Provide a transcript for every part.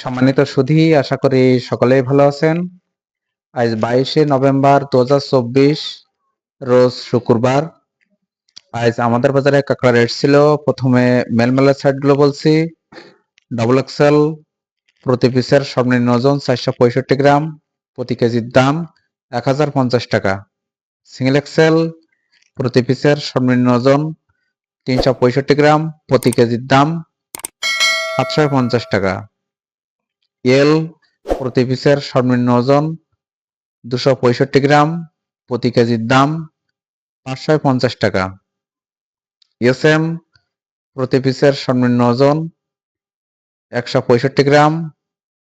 সম্মানিত সুধী, আশা করি সকলেই ভালো আছেন। আজ 22শে নভেম্বর 2024 রোজ শুক্রবার। আজ আমাদের বাজারে কাঁকড়া রেট ছিল, প্রথমে মেলমেলের সাইডগুলো বলছি। ডাবল এক্সেল প্রতি পিসের সর্বনিম্ন ওজন 465 গ্রাম, প্রতি কেজির দাম 1050 টাকা। সিঙ্গেল এক্সেল প্রতি পিসের সর্বনিম্ন ওজন 365 গ্রাম, প্রতি কেজির দাম 750 টাকা। এল প্রতি পিসের সর্বনিম্ন ওজন 265 গ্রাম, প্রতি কেজির দাম 550 টাকা। এসএম প্রতি পিসের সর্বনিম্ন ওজন 165 গ্রাম,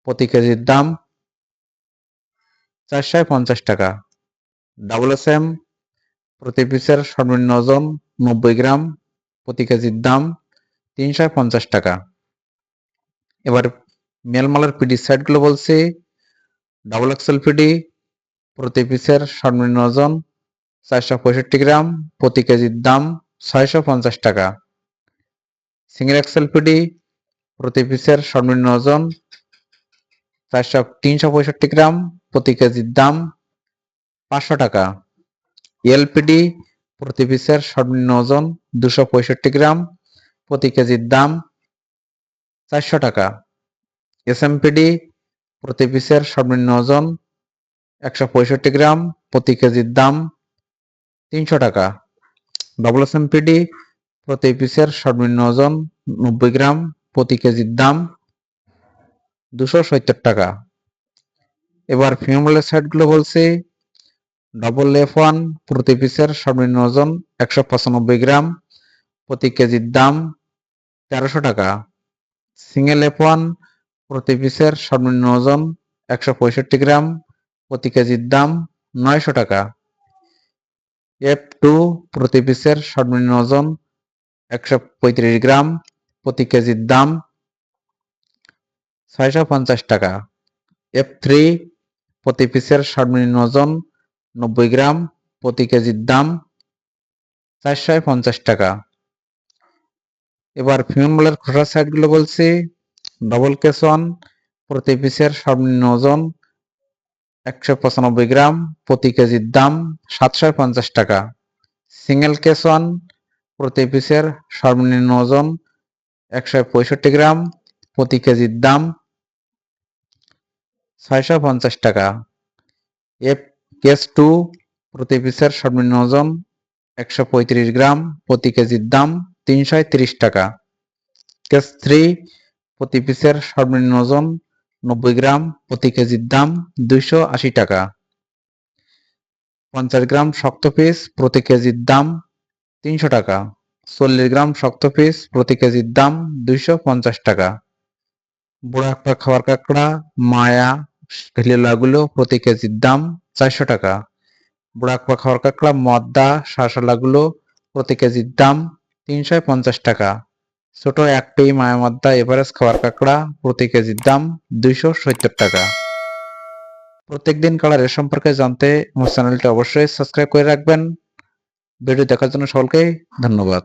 প্রতি কেজির দাম 450 টাকা। ডাবল এসএম প্রতি পিসের সর্বনিম্ন ওজন 90 গ্রাম, প্রতি কেজির দাম 350 টাকা। এবার মেলমালের পিডি সাইডগুলো বলছি। ডাবল এক্সেল পিডি প্রতি পিসের সর্বনিম্ন ওজন 465 গ্রাম, প্রতি কেজির দাম 650 টাকা। সিঙ্গেল এক্সেল পিডি প্রতি পিসের সর্বনিম্ন ওজন 365 গ্রাম, প্রতি কেজির দাম 500 টাকা। এলপিডি প্রতি পিসের সর্বনিম্ন ওজন 265 গ্রাম, প্রতি কেজির দাম 400 টাকা। এসএমপিডি প্রতি পিসের সর্বনিম্ন ওজন 165 গ্রাম, প্রতি কেজির দাম 300 টাকা। ডবল এসএমপিডি প্রতি পিসের সর্বনিম্ন ওজন 90 গ্রাম, প্রতি কেজির দাম 270 টাকা। এবার ফিমেলের সাইডগুলো বলছি। ডবল F1 প্রতি পিসের সর্বনিম্ন ওজন 195 গ্রাম, প্রতি কেজির দাম 1300 টাকা। সিঙ্গেল F1 প্রতি পিসের সর্বনিম্ন ওজন 165 গ্রাম, প্রতি কেজির দাম 900 টাকা। F2 প্রতি পিসের সর্বনিম্ন ওজন 135 গ্রাম, প্রতি কেজির দাম 650 টাকা। F3 প্রতি পিসের সর্বনিম্ন ওজন 90 গ্রাম, প্রতি কেজির দাম 450 টাকা। এবার ফিমেলের খোসা সাইডগুলো বলছি। ডবল কেস1 প্রতি পিসের সর্বনিম্ন ওজন 195 গ্রাম, প্রতি কেজির দাম 750 টাকা। সিঙ্গেল কেস1 প্রতি পিসের সর্বনিম্ন ওজন 165 গ্রাম, প্রতি কেজির দাম 650 টাকা। কেস2 প্রতি পিসের সর্বনিম্ন ওজন 135 গ্রাম, প্রতি কেজির দাম 330 টাকা। কেস3 প্রতি পিসের সর্বনিম্ন ওজন 90 গ্রাম, প্রতি কেজির দাম 280 টাকা। 50 গ্রাম শক্ত পিস প্রতি কেজির দাম 300 টাকা। 40 গ্রাম শক্ত পিস প্রতি কেজির দাম 250 টাকা। বুড়া খাবার কাঁকড়া, মায়া, ঢিলেলাগুলো প্রতি কেজির দাম 400 টাকা। বুড়া খাবার কাঁকড়া, মদ্দা, শাঁসালাগুলো প্রতি কেজির দাম 350 টাকা। ছোট একটি মায়ামদ্দা এভারেজ খাবার কাঁকড়া প্রতি কেজির দাম 270 টাকা। প্রত্যেকদিন কালার এর সম্পর্কে জানতে আমার চ্যানেলটি অবশ্যই সাবস্ক্রাইব করে রাখবেন। ভিডিও দেখার জন্য সকলকে ধন্যবাদ।